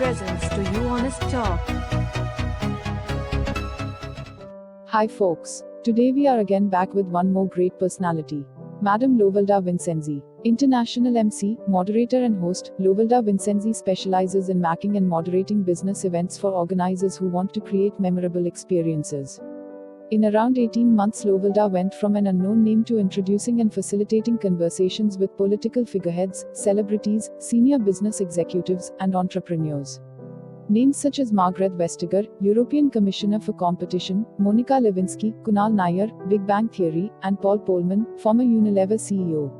presents to you Honest Talk. Hi folks, today we are again back with one more great personality. Madam Lovelda Vincenzi, international MC, moderator and host. Lovelda Vincenzi specializes in MCing and moderating business events for organizers who want to create memorable experiences. In around 18 months, Lovelda went from an unknown name to introducing and facilitating conversations with political figureheads, celebrities, senior business executives, and entrepreneurs. Names such as Margrethe Vestagar, European Commissioner for Competition, Monica Lewinsky, Kunal Nayyar, Big Bang Theory, and Paul Polman, former Unilever CEO.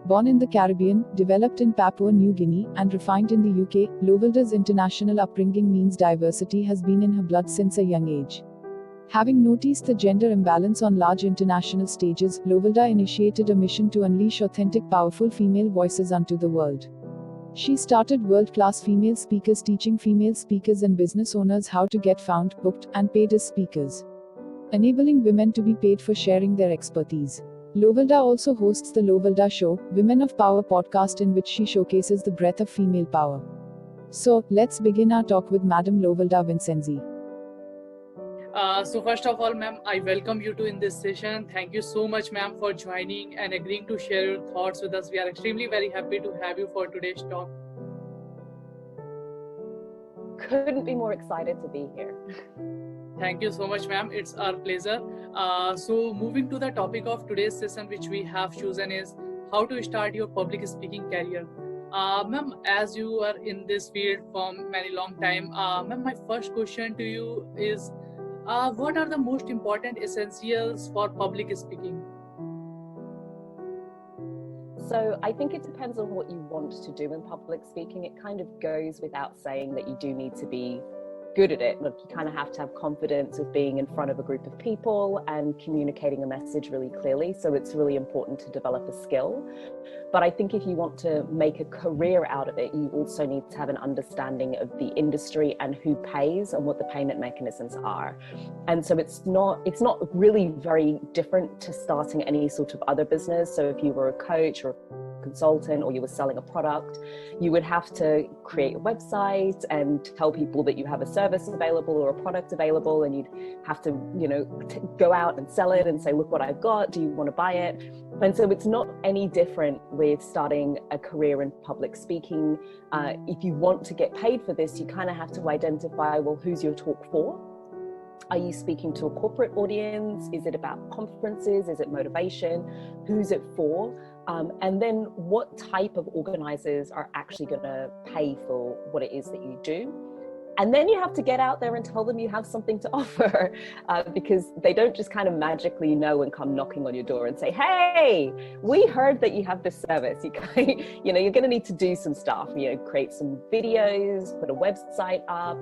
Born in the Caribbean, developed in Papua New Guinea, and refined in the UK, Lovelda's international upbringing means diversity has been in her blood since a young age. Having noticed the gender imbalance on large international stages, Lovelda initiated a mission to unleash authentic, powerful female voices unto the world. She started world-class female speakers teaching female speakers and business owners how to get found, booked, and paid as speakers, enabling women to be paid for sharing their expertise. Lovelda also hosts the Lovelda Show, Women of Power podcast, in which she showcases the breadth of female power. So, let's begin our talk with Madam Lovelda Vincenzi. So first of all, ma'am, I welcome you to in this session. Thank you so much, ma'am, for joining and agreeing to share your thoughts with us. We are extremely very happy to have you for today's talk. Couldn't be more excited to be here. Thank you so much, ma'am. It's our pleasure. So moving to the topic of today's session, which we have chosen is how to start your public speaking career. Ma'am, as you are in this field for many long time, ma'am, my first question to you is, what are the most important essentials for public speaking? So I think it depends on what you want to do in public speaking. It kind of goes without saying that you do need to be good at it. Look, you kind of have to have confidence of being in front of a group of people and communicating a message really clearly. So it's really important to develop a skill. But I think if you want to make a career out of it, you also need to have an understanding of the industry and who pays and what the payment mechanisms are. And so it's not really very different to starting any sort of other business. So if you were a coach or consultant or you were selling a product, you would have to create a website and tell people that you have a service available or a product available, and you'd have to, go out and sell it and say, look what I've got, do you want to buy it? And so it's not any different with starting a career in public speaking. If you want to get paid for this, you kind of have to identify, well, who's your talk for? Are you speaking to a corporate audience? Is it about conferences? Is it motivation? Who's it for? And then what type of organizers are actually going to pay for what it is that you do? And then you have to get out there and tell them you have something to offer, because they don't just kind of magically know and come knocking on your door and say, hey, we heard that you have this service. You're going to need to do some stuff, create some videos, put a website up,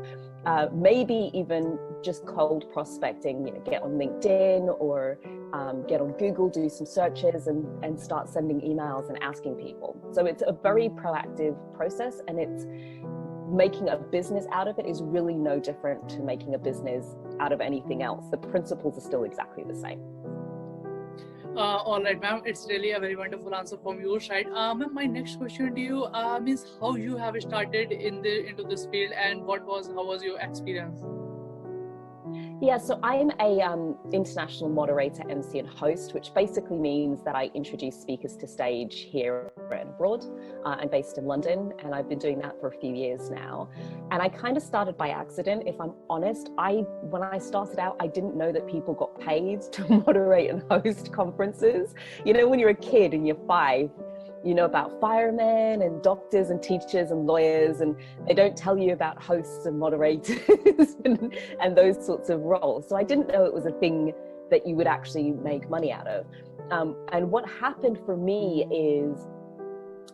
maybe even just cold prospecting, get on LinkedIn or get on Google, do some searches and start sending emails and asking people. So it's a very proactive process, and it's making a business out of it is really no different to making a business out of anything else. The principles are still exactly the same. All right, ma'am. It's really a very wonderful answer from your side. Ma'am, my next question to you is how you have started into this field and how was your experience? Yeah, so I'm a international moderator, MC and host, which basically means that I introduce speakers to stage here and abroad. I'm based in London, and I've been doing that for a few years now. And I kind of started by accident, if I'm honest. When I started out, I didn't know that people got paid to moderate and host conferences. When you're a kid and you're 5, you know about firemen and doctors and teachers and lawyers, and they don't tell you about hosts and moderators and those sorts of roles. So I didn't know it was a thing that you would actually make money out of. And what happened for me is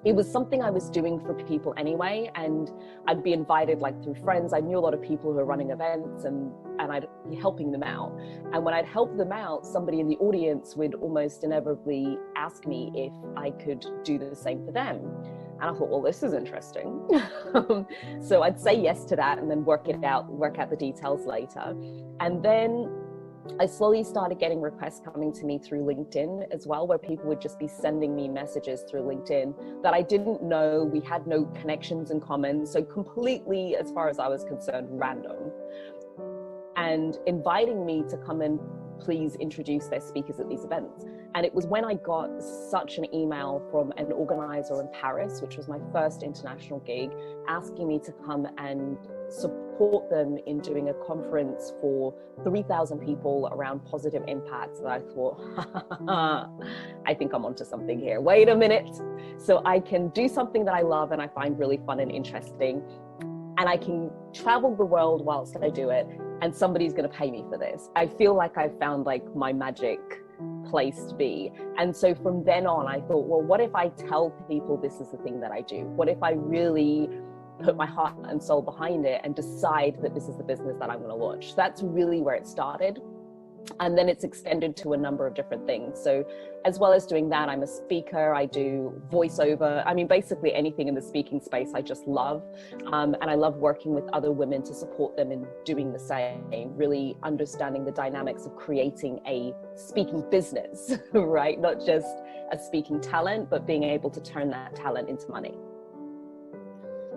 it was something I was doing for people anyway, and I'd be invited through friends. I knew a lot of people who were running events, and I'd be helping them out. And when I'd help them out, somebody in the audience would almost inevitably ask me if I could do the same for them. And I thought, well, this is interesting. So I'd say yes to that and then work out the details later. And then I slowly started getting requests coming to me through LinkedIn as well, where people would just be sending me messages through LinkedIn that I didn't know. We had no connections in common. So completely, as far as I was concerned, random. And inviting me to come and please introduce their speakers at these events. And it was when I got such an email from an organizer in Paris, which was my first international gig, asking me to come and support them in doing a conference for 3,000 people around positive impacts, that I thought, I think I'm onto something here. Wait a minute. So I can do something that I love and I find really fun and interesting, and I can travel the world whilst I do it, and somebody's going to pay me for this. I feel like I've found like my magic place to be. And so from then on, I thought, well, what if I tell people this is the thing that I do? What if I really put my heart and soul behind it and decide that this is the business that I'm going to launch? So that's really where it started. And then it's extended to a number of different things. So as well as doing that, I'm a speaker, I do voiceover. I mean, basically anything in the speaking space I just love. And I love working with other women to support them in doing the same, really understanding the dynamics of creating a speaking business, right? Not just a speaking talent, but being able to turn that talent into money.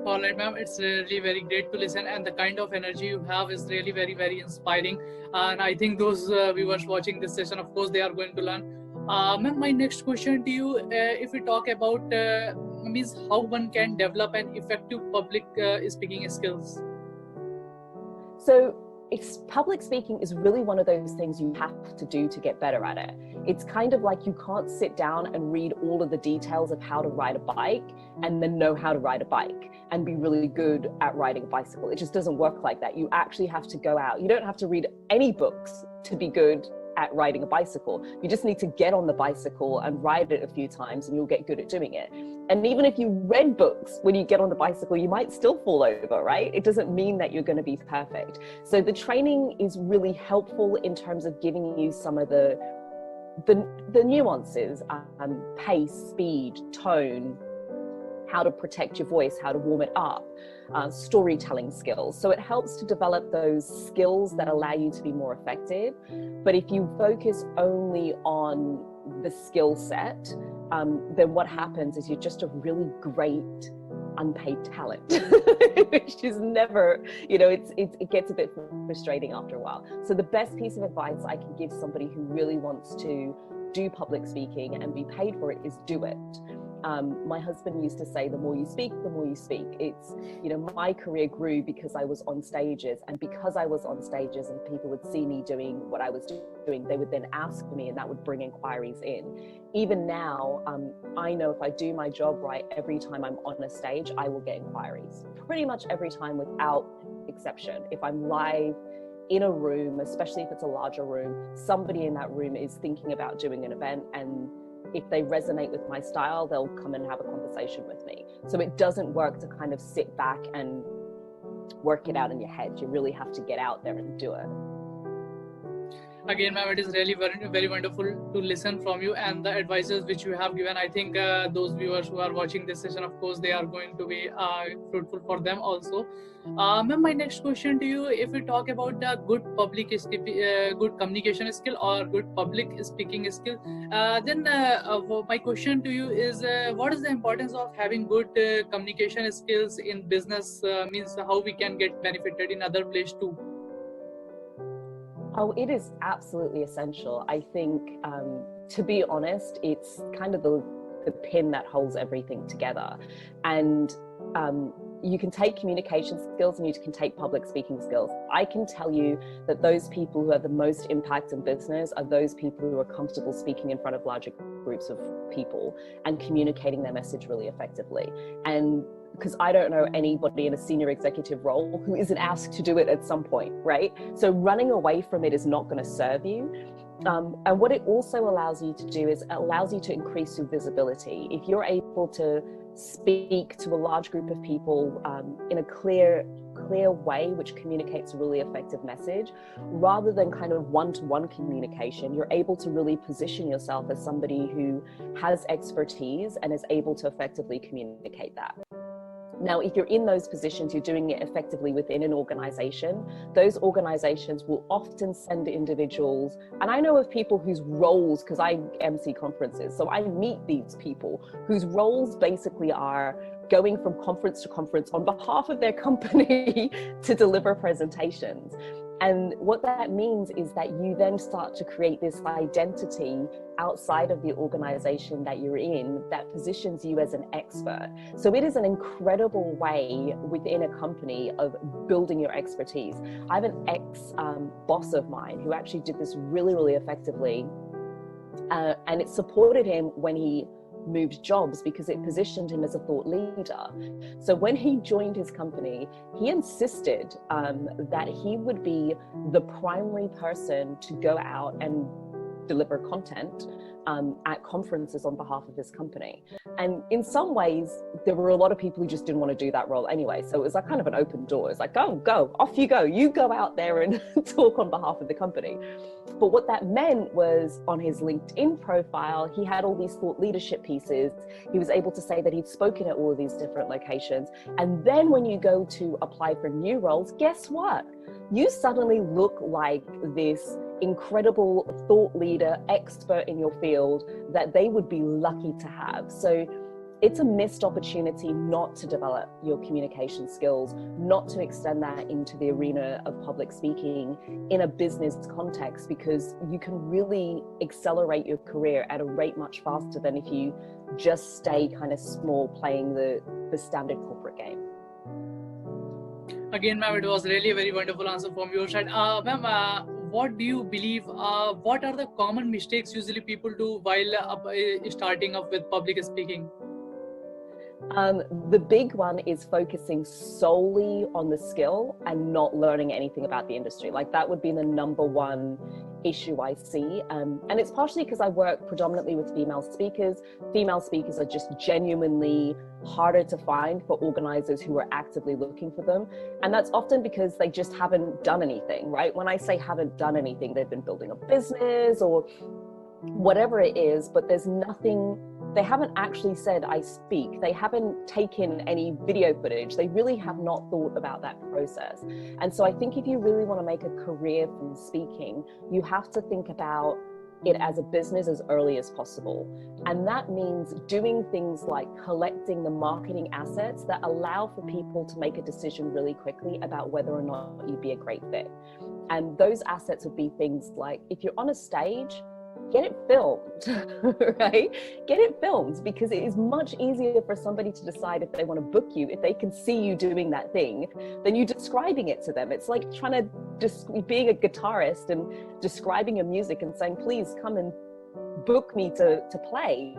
All right, ma'am, it's really very great to listen, and the kind of energy you have is really very, very inspiring. And I think those viewers watching this session, of course, they are going to learn. Ma'am, my next question to you, if we talk about means how one can develop an effective public speaking skills. So public speaking is really one of those things you have to do to get better at it. It's kind of like you can't sit down and read all of the details of how to ride a bike and then know how to ride a bike and be really good at riding a bicycle. It just doesn't work like that. You actually have to go out. You don't have to read any books to be good at riding a bicycle. You just need to get on the bicycle and ride it a few times and you'll get good at doing it. And even if you read books, when you get on the bicycle, you might still fall over, right? It doesn't mean that you're going to be perfect. So the training is really helpful in terms of giving you some of the nuances, pace, speed, tone, how to protect your voice, how to warm it up, storytelling skills. So it helps to develop those skills that allow you to be more effective. But if you focus only on the skill set, then what happens is you're just a really great unpaid talent, which is never, it gets a bit frustrating after a while. So the best piece of advice I can give somebody who really wants to do public speaking and be paid for it is do it. My husband used to say, the more you speak, the more you speak. It's, my career grew because I was on stages, and because I was on stages and people would see me doing what I was doing, they would then ask me, and that would bring inquiries in. Even now, I know if I do my job right, every time I'm on a stage, I will get inquiries. Pretty much every time without exception. If I'm live in a room, especially if it's a larger room, somebody in that room is thinking about doing an event, and if they resonate with my style, they'll come and have a conversation with me. So it doesn't work to kind of sit back and work it out in your head. You really have to get out there and do it. Again, ma'am, it is really very, very wonderful to listen from you and the advices which you have given. I think those viewers who are watching this session, of course, they are going to be fruitful for them also. Ma'am, my next question to you, if we talk about the good good communication skill or good public speaking skill, then my question to you is, what is the importance of having good communication skills in business? Means how we can get benefited in other place too. Oh, it is absolutely essential. I think, to be honest, it's kind of the pin that holds everything together. And you can take communication skills and you can take public speaking skills. I can tell you that those people who have the most impact in business are those people who are comfortable speaking in front of larger groups of people and communicating their message really effectively. And because I don't know anybody in a senior executive role who isn't asked to do it at some point, right? So running away from it is not going to serve you. And what it also allows you to do is it allows you to increase your visibility. If you're able to speak to a large group of people in a clear way, which communicates a really effective message, rather than kind of one-to-one communication, you're able to really position yourself as somebody who has expertise and is able to effectively communicate that. Now, if you're in those positions, you're doing it effectively within an organization. Those organizations will often send individuals, and I know of people whose roles, because I MC conferences, so I meet these people whose roles basically are going from conference to conference on behalf of their company to deliver presentations. And what that means is that you then start to create this identity outside of the organization that you're in that positions you as an expert. So it is an incredible way within a company of building your expertise. I have an ex-boss of mine who actually did this really, really effectively. And it supported him when he moved jobs because it positioned him as a thought leader. So when he joined his company, he insisted that he would be the primary person to go out and deliver content at conferences on behalf of his company. And in some ways, there were a lot of people who just didn't want to do that role anyway. So it was like kind of an open door. It's like, go, off you go. You go out there and talk on behalf of the company. But what that meant was on his LinkedIn profile, he had all these thought leadership pieces. He was able to say that he'd spoken at all of these different locations. And then when you go to apply for new roles, guess what? You suddenly look like this incredible thought leader, expert in your field that they would be lucky to have. So it's a missed opportunity not to develop your communication skills, not to extend that into the arena of public speaking in a business context, because you can really accelerate your career at a rate much faster than if you just stay kind of small playing the standard corporate game. Again, ma'am, it was really a very wonderful answer from your side. Ma'am, what do you believe, what are the common mistakes usually people do while starting up with public speaking? The big one is focusing solely on the skill and not learning anything about the industry. Like that would be the number one issue I see. And it's partially because I work predominantly with female speakers. Female speakers are just genuinely harder to find for organizers who are actively looking for them. And that's often because they just haven't done anything, right? When I say haven't done anything, they've been building a business or whatever it is, but there's nothing. They haven't actually said, I speak. They haven't taken any video footage. They really have not thought about that process. And so I think if you really want to make a career from speaking, you have to think about it as a business as early as possible. And that means doing things like collecting the marketing assets that allow for people to make a decision really quickly about whether or not you'd be a great fit. And those assets would be things like, if you're on a stage, get it filmed, right? Get it filmed, because it is much easier for somebody to decide if they want to book you, if they can see you doing that thing, than you describing it to them. It's like trying to, being a guitarist and describing your music and saying, please come and book me to play.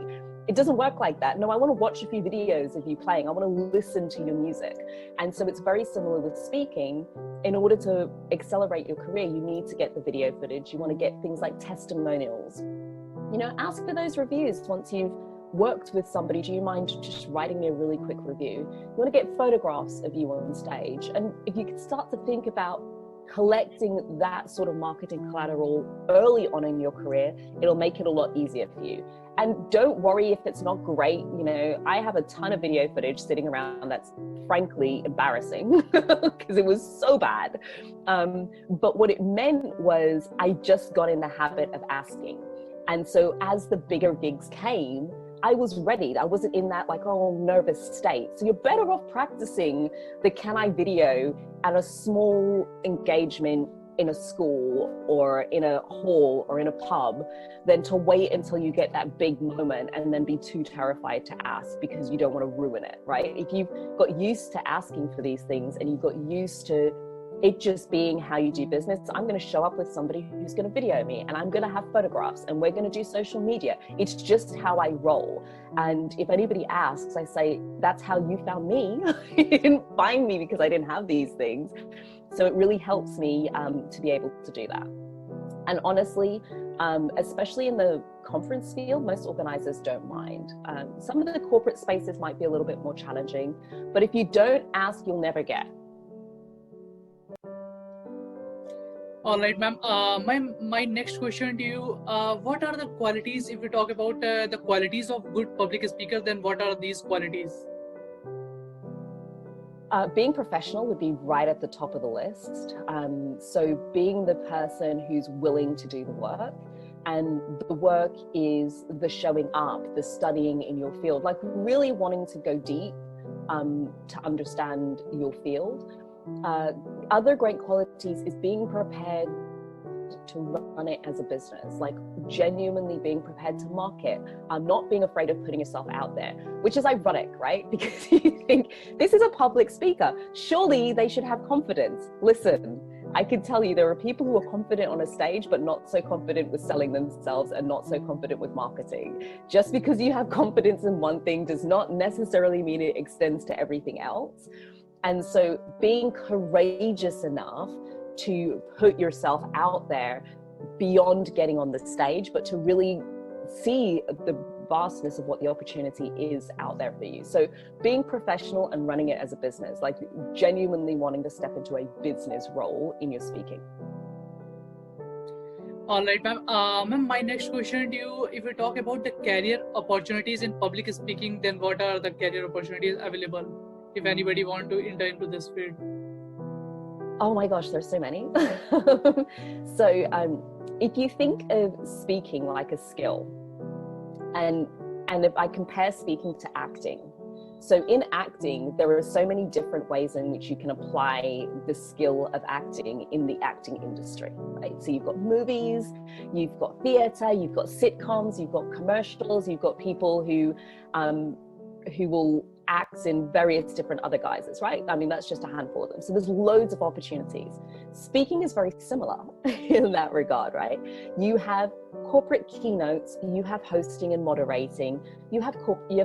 It doesn't work like that. No, I want to watch a few videos of you playing. I want to listen to your music. And so it's very similar with speaking. In order to accelerate your career, you need to get the video footage. You want to get things like testimonials. You know, ask for those reviews once you've worked with somebody. Do you mind just writing me a really quick review? You want to get photographs of you on stage. And if you can start to think about collecting that sort of marketing collateral early on in your career, it'll make it a lot easier for you. And don't worry if it's not great. You know, I have a ton of video footage sitting around that's frankly embarrassing because it was so bad. But what it meant was I just got in the habit of asking. And so as the bigger gigs came, I was ready. I wasn't in that like, oh, nervous state. So you're better off practicing the can I video at a small engagement in a school or in a hall or in a pub than to wait until you get that big moment and then be too terrified to ask because you don't want to ruin it, right? If you've got used to asking for these things and you've got used to it just being how you do business, I'm going to show up with somebody who's going to video me and I'm going to have photographs and we're going to do social media. It's just how I roll. And if anybody asks, I say, that's how you found me. You didn't find me because I didn't have these things. So it really helps me to be able to do that. And honestly, especially in the conference field, most organizers don't mind. Some of the corporate spaces might be a little bit more challenging, but if you don't ask, you'll never get. All right, ma'am. My next question to you, what are the qualities, if we talk about the qualities of good public speaker, then what are these qualities? Being professional would be right at the top of the list. So being the person who's willing to do the work, and the work is the showing up, the studying in your field, like really wanting to go deep to understand your field. Other great qualities is being prepared to run it as a business, like genuinely being prepared to market, not being afraid of putting yourself out there, which is ironic, right? Because you think this is a public speaker, surely they should have confidence. Listen, I can tell you there are people who are confident on a stage, but not so confident with selling themselves and not so confident with marketing. Just because you have confidence in one thing does not necessarily mean it extends to everything else. And so being courageous enough to put yourself out there beyond getting on the stage, but to really see the vastness of what the opportunity is out there for you. So being professional and running it as a business, like genuinely wanting to step into a business role in your speaking. All right, ma'am. Ma'am, my next question to you, if we talk about the career opportunities in public speaking, then what are the career opportunities available if anybody want to enter into this field? Oh my gosh, there's so many. So if you think of speaking like a skill, and if I compare speaking to acting, so in acting, there are so many different ways in which you can apply the skill of acting in the acting industry, right? So you've got movies, you've got theater, you've got sitcoms, you've got commercials, you've got people who will act in various different other guises, right? I mean, that's just a handful of them. So there's loads of opportunities. Speaking is very similar in that regard, right? You have corporate keynotes, you have hosting and moderating, you have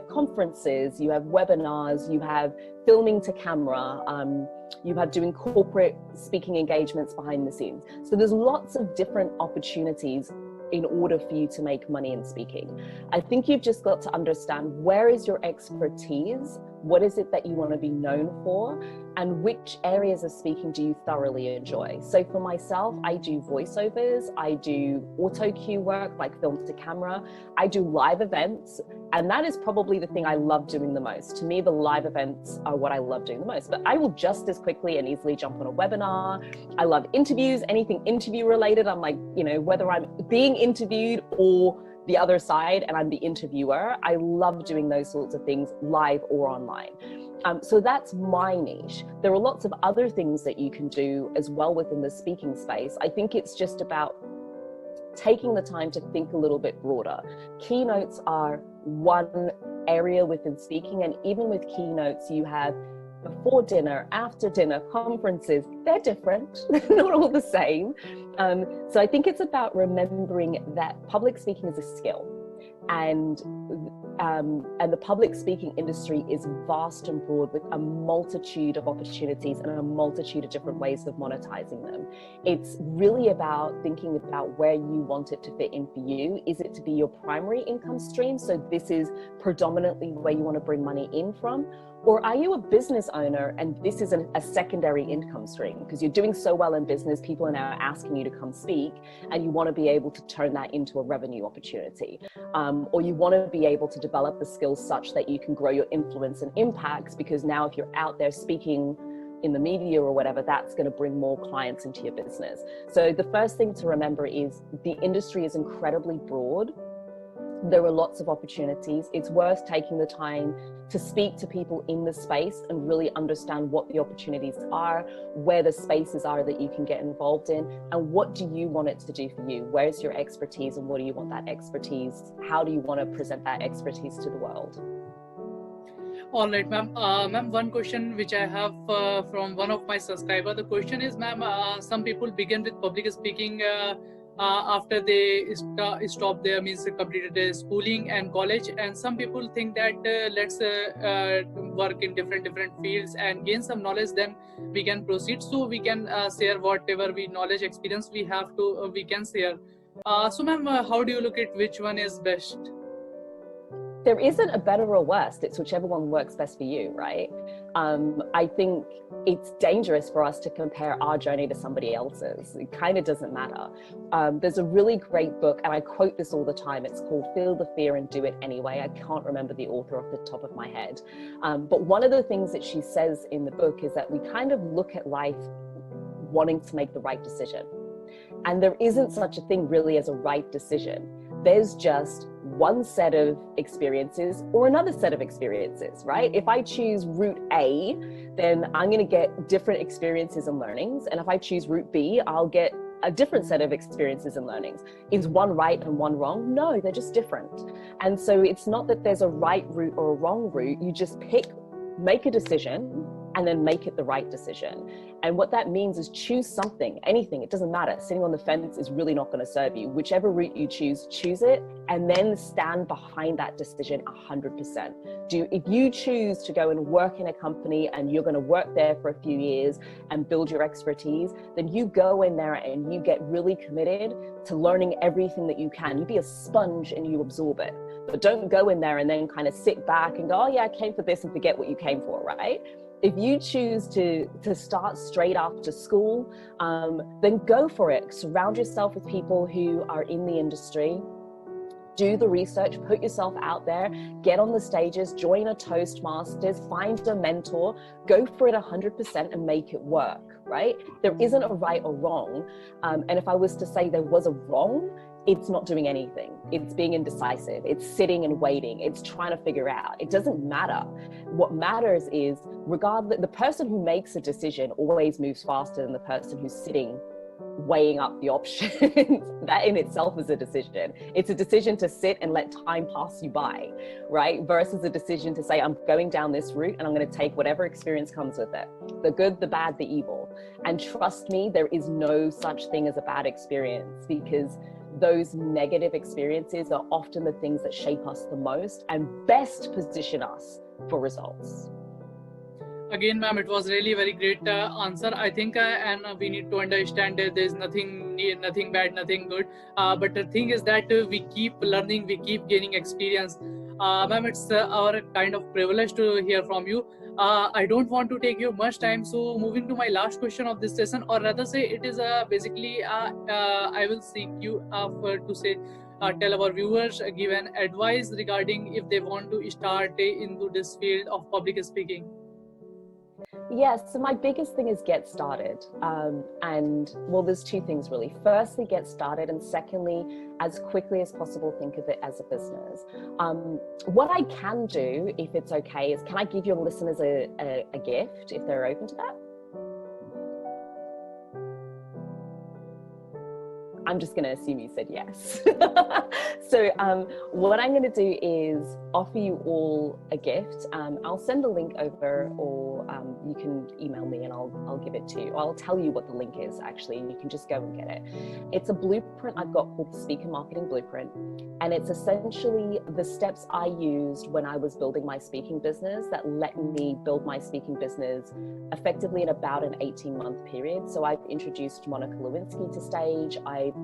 conferences, you have webinars, you have filming to camera, you have doing corporate speaking engagements behind the scenes. So there's lots of different opportunities in order for you to make money in speaking. I think you've just got to understand, where is your expertise? What is it that you want to be known for? And which areas of speaking do you thoroughly enjoy? So for myself, I do voiceovers, I do auto cue work, like film to camera, I do live events, and that is probably the thing I love doing the most. To me, the live events are what I love doing the most, but I will just as quickly and easily jump on a webinar. I love interviews, anything interview related. I'm like, you know, whether I'm being interviewed or the other side and I'm the interviewer, I love doing those sorts of things live or online. So that's my niche. There are lots of other things that you can do as well within the speaking space. I think it's just about taking the time to think a little bit broader. Keynotes are one area within speaking, and even with keynotes, you have before dinner, after dinner, conferences. They're different, not all the same. So I think it's about remembering that public speaking is a skill, and the public speaking industry is vast and broad, with a multitude of opportunities and a multitude of different ways of monetizing them. It's really about thinking about where you want it to fit in for you. Is it to be your primary income stream? So this is predominantly where you want to bring money in from. Or are you a business owner and this is a secondary income stream because you're doing so well in business, people are now asking you to come speak, and you want to be able to turn that into a revenue opportunity. Or you want to be able to develop the skills such that you can grow your influence and impacts, because now if you're out there speaking in the media or whatever, that's going to bring more clients into your business. So the first thing to remember is the industry is incredibly broad. There are lots of opportunities. It's worth taking the time to speak to people in the space and really understand what the opportunities are, where the spaces are that you can get involved in, and what do you want it to do for you? Where's your expertise and what do you want that expertise? How do you want to present that expertise to the world? All right, ma'am. Ma'am, one question which I have from one of my subscribers. The question is, ma'am, some people begin with public speaking after they stop their completed their schooling and college, and some people think that let's work in different fields and gain some knowledge, then we can proceed, so we can share whatever knowledge experience we have to we can share. So ma'am, how do you look at which one is best? there isn't a better or worse. It's whichever one works best for you, right? I think it's dangerous for us to compare our journey to somebody else's. It kind of doesn't matter. There's a really great book, and I quote this all the time. It's called Feel the Fear and Do It Anyway. I can't remember the author off the top of my head. But one of the things that she says in the book is that we kind of look at life wanting to make the right decision. And there isn't such a thing really as a right decision. There's just one set of experiences or another set of experiences, right? If I choose route A, then I'm going to get different experiences and learnings. And if I choose route B, I'll get a different set of experiences and learnings. Is one right and one wrong? No, they're just different. And so it's not that there's a right route or a wrong route. You just make a decision and then make it the right decision. And what that means is choose something, anything, it doesn't matter. Sitting on the fence is really not going to serve you. Whichever route you choose it, and then stand behind that decision 100%. If you choose to go and work in a company and you're going to work there for a few years and build your expertise, then you go in there and you get really committed to learning everything that you can. You be a sponge and you absorb it. But don't go in there and then kind of sit back and go, oh yeah, I came for this, and forget what you came for, right? If you choose to start straight after school, then go for it. Surround yourself with people who are in the industry. Do the research, put yourself out there, get on the stages, join a Toastmasters, find a mentor, go for it 100% and make it work, right? There isn't a right or wrong. And if I was to say there was a wrong, it's not doing anything. It's being indecisive. It's sitting and waiting. It's trying to figure out. It doesn't matter. What matters is, regardless, the person who makes a decision always moves faster than the person who's sitting weighing up the options. That in itself is a decision. It's a decision to sit and let time pass you by, right? Versus a decision to say, I'm going down this route and I'm going to take whatever experience comes with it. The good, the bad, the evil. And trust me, there is no such thing as a bad experience, because those negative experiences are often the things that shape us the most and best position us for results. Again, ma'am, it was really very great answer. I think, and we need to understand that there is nothing bad, nothing good. But the thing is that we keep learning, we keep gaining experience. Ma'am, it's our kind of privilege to hear from you. I don't want to take you much time. So moving to my last question of this session, or rather say it is basically, I will seek you tell our viewers, give an advice regarding if they want to start into this field of public speaking. Yes, so my biggest thing is get started. And well, there's two things really. Firstly, get started. And secondly, as quickly as possible, think of it as a business. What I can do, if it's okay, is can I give your listeners a gift if they're open to that? I'm just going to assume you said yes. So what I'm going to do is offer you all a gift. I'll send the link over, or you can email me and I'll give it to you. I'll tell you what the link is actually, and you can just go and get it. It's a blueprint I've got called the Speaker Marketing Blueprint. And it's essentially the steps I used when I was building my speaking business that let me build my speaking business effectively in about an 18-month period. So I've introduced Monica Lewinsky to stage. I've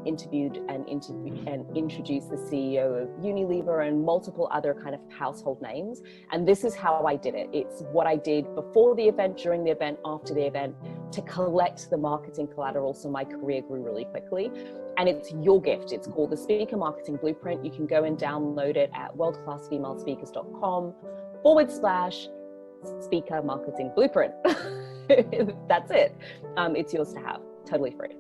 interviewed and introduced the CEO of Unilever and multiple other kind of household names. And this is how I did it. It's what I did before the event, during the event, after the event, to collect the marketing collateral so my career grew really quickly. And it's your gift. It's called the Speaker Marketing Blueprint. You can go and download it at worldclassfemalespeakers.com/speaker marketing blueprint. That's it. It's yours to have, totally free.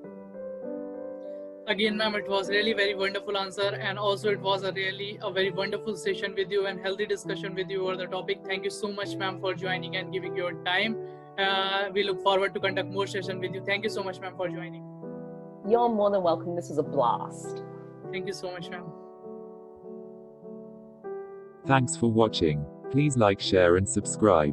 Again, ma'am, it was really very wonderful answer, and also it was a very wonderful session with you and healthy discussion with you over the topic. Thank you so much, ma'am, for joining and giving your time. We look forward to conduct more session with you. Thank you so much, ma'am, for joining. You're more than welcome. This was a blast. Thank you so much, ma'am. Thanks for watching. Please like, share and subscribe.